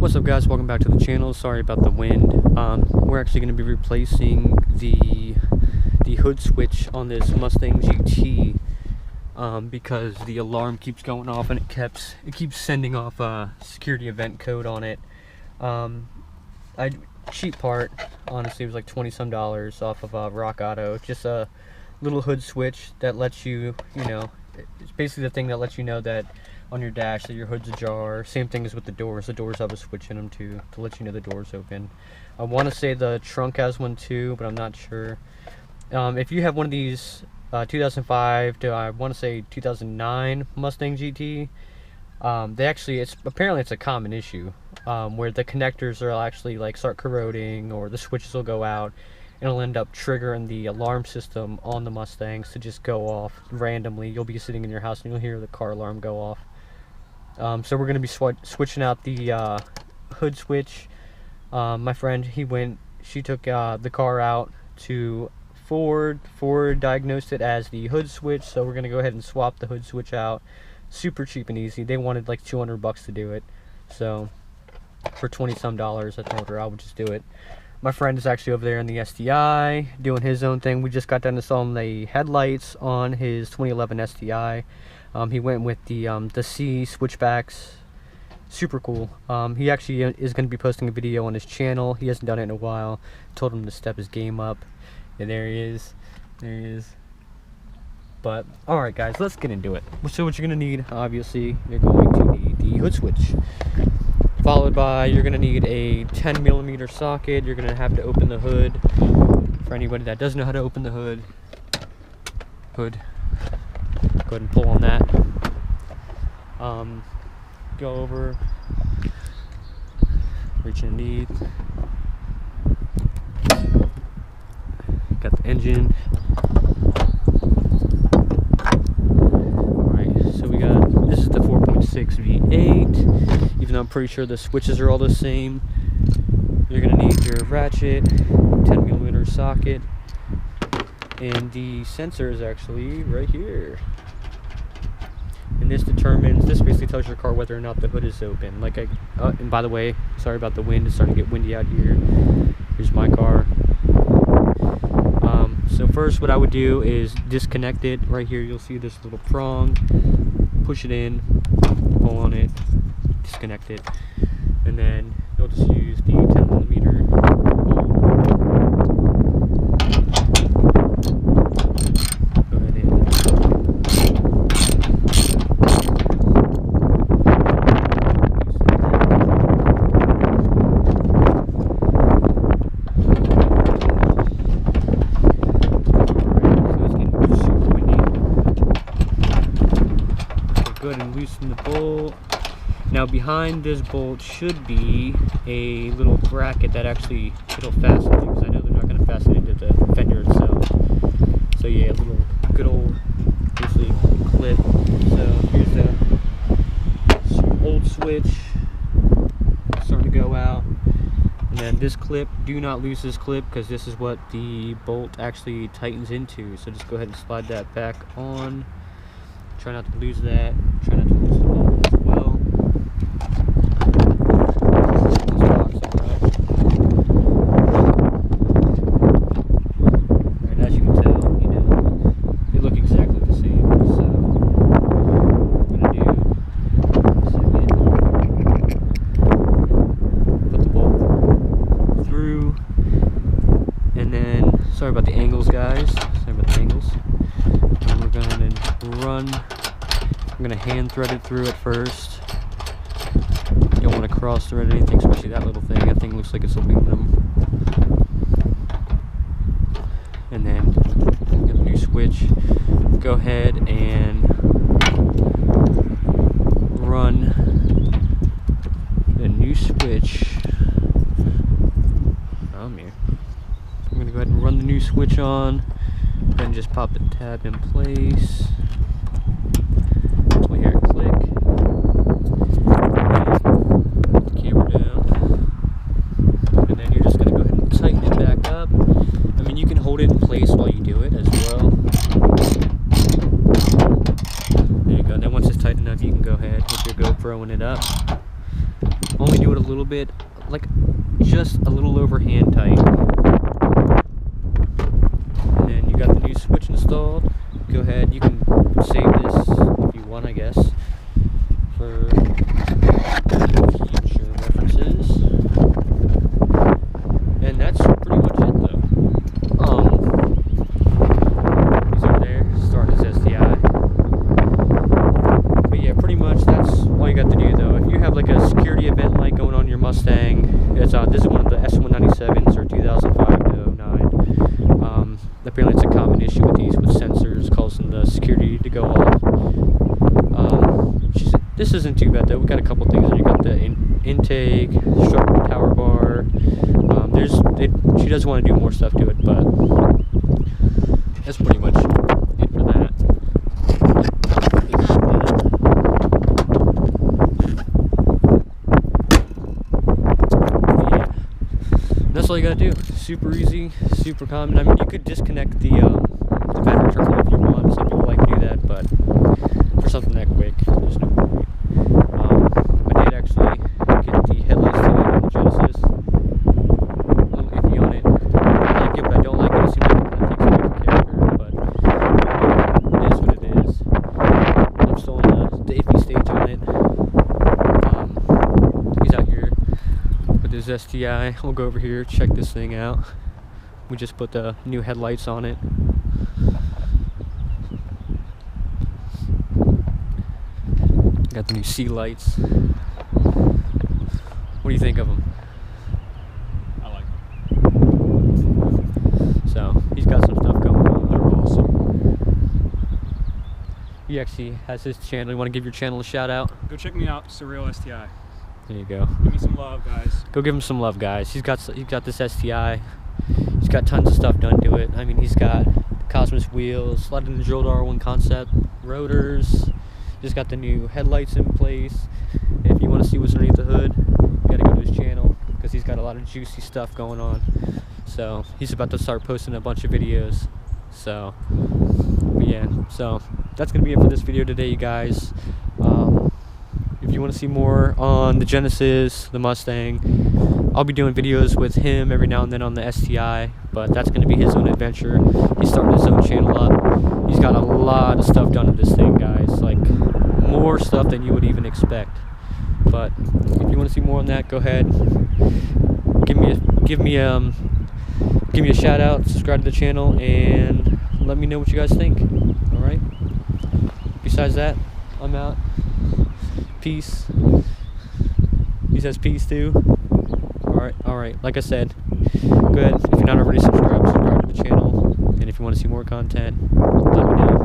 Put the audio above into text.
What's up, guys? Welcome back to the channel. Sorry about the wind. We're actually going to be replacing the hood switch on this Mustang GT because the alarm keeps going off and it keeps sending off a security event code on it. Cheap part, honestly, it was like $20 some off of Rock Auto. Just a little hood switch that lets you, it's basically the thing that lets you know that on your dash that your hood's ajar. Same thing as with the doors. The doors have a switch in them too to let you know the door's open. I want to say the trunk has one too, but I'm not sure. If you have one of these 2005 to I want to say 2009 Mustang GT, apparently it's a common issue where the connectors are actually start corroding, or the switches will go out and it'll end up triggering the alarm system on the Mustangs to just go off randomly. You'll be sitting in your house and you'll hear the car alarm go off. So we're going to be switching out the hood switch. My friend, she took the car out to Ford. Ford diagnosed it as the hood switch, so we're going to go ahead and swap the hood switch out. Super cheap and easy. They wanted like $200 to do it, so for $20 some, I told her I would just do it. My friend is actually over there in the STI doing his own thing. We just got done installing the headlights on his 2011 STI. He went with the C switchbacks. Super cool. He actually is going to be posting a video on his channel. He hasn't done it in a while. Told him to step his game up. And there he is. There he is. But alright, guys, let's get into it. So what you're going to need, obviously, you're going to need the hood switch. Followed by, you're going to need a 10mm socket. You're going to have to open the hood. For anybody that doesn't know how to open the hood, go ahead and pull on that. Go over, reach underneath. Got the engine. Alright, so this is the 4.6 V8. Even though I'm pretty sure the switches are all the same. You're going to need your ratchet, 10mm socket, and the sensor is actually right here. And this basically tells your car whether or not the hood is open. And by the way, sorry about the wind, it's starting to get windy out here. Here's my car. So first what I would do is disconnect it. Right here you'll see this little prong. Push it in, pull on it, disconnect it, and then you'll just use the 10mm bolt. Go ahead and go ahead and loosen the bolt. Now behind this bolt should be a little bracket that actually it'll fasten to, because I know they're not going to fasten into the fender itself. So yeah, a little good old basically clip. So here's the old switch starting to go out. And then this clip, do not lose this clip, because this is what the bolt actually tightens into. So just go ahead and slide that back on. Try not to lose that. Try not to lose the bolt as well. Right, as you can tell, they look exactly the same. So what I'm gonna do in a second, put the bolt through, and then sorry about the angles, guys. Sorry about the angles. And we're going to run. I'm going to hand thread it through at first. You don't want to cross thread anything, especially that little thing. That thing looks like it's aluminum. And then get the new switch. Go ahead and run the new switch. I'm here. I'm going to go ahead and run the new switch on. Then just pop the tab in place. We'll hear it click. Put the camera down. And then you're just going to go ahead and tighten it back up. I mean, you can hold it in place while you do it as well. There you go. And then once it's tight enough, you can go ahead with your GoPro and it up. only do it a little bit, like just a little over hand tight. And then you got the new switch installed. Go ahead, you can save this if you want, I guess, for future references. And that's pretty much it, though. He's over there starting his STI. But yeah, pretty much that's all you got to do, though. If you have like a security event light going on your Mustang, it's this is one of the S197s or 2005 to 09. Apparently, it's a common issue with these with sensors causing the security to go off. This isn't too bad though. We got a couple things. You got the intake, sharp power bar. She does want to do more stuff to it, but that's pretty much it for that. Yeah, that's all you gotta do. Super easy, super common. I mean, you could disconnect the battery terminal if you want. Some people like to do that, but for something that quick, there's no point. I did actually get the headlights today on the Genesis. A little iffy on it. I like it, but I don't like it. It seems like it kind of takes away the character, but it is what it is. I'm still in the iffy stage on it. He's out here with his STI. We'll go over here, check this thing out. We just put the new headlights on it. Got the new sea lights. What do you think of them? I like them. So, he's got some stuff going on. They're awesome. He actually has his channel. You want to give your channel a shout out? Go check me out, Surreal STI. There you go. Give me some love, guys. Go give him some love, guys. He's got this STI. He's got tons of stuff done to it. I mean, he's got Cosmos wheels, a lot of the drilled R1 concept rotors. Just got the new headlights in place. If you want to see what's underneath the hood, you gotta go to his channel because he's got a lot of juicy stuff going on. So he's about to start posting a bunch of videos. So yeah, so that's gonna be it for this video today, you guys. If you want to see more on the Genesis, the Mustang, I'll be doing videos with him every now and then on the STI, but that's going to be his own adventure. He's starting his own channel up. He's got a lot of stuff done in this thing, guys, like more stuff than you would even expect. But if you want to see more on that, go ahead, give me a shout out, subscribe to the channel, and let me know what you guys think. All right. Besides that, I'm out. Peace. He says peace too. Alright, like I said, go ahead, if you're not already subscribed to the channel, and if you want to see more content, let me know.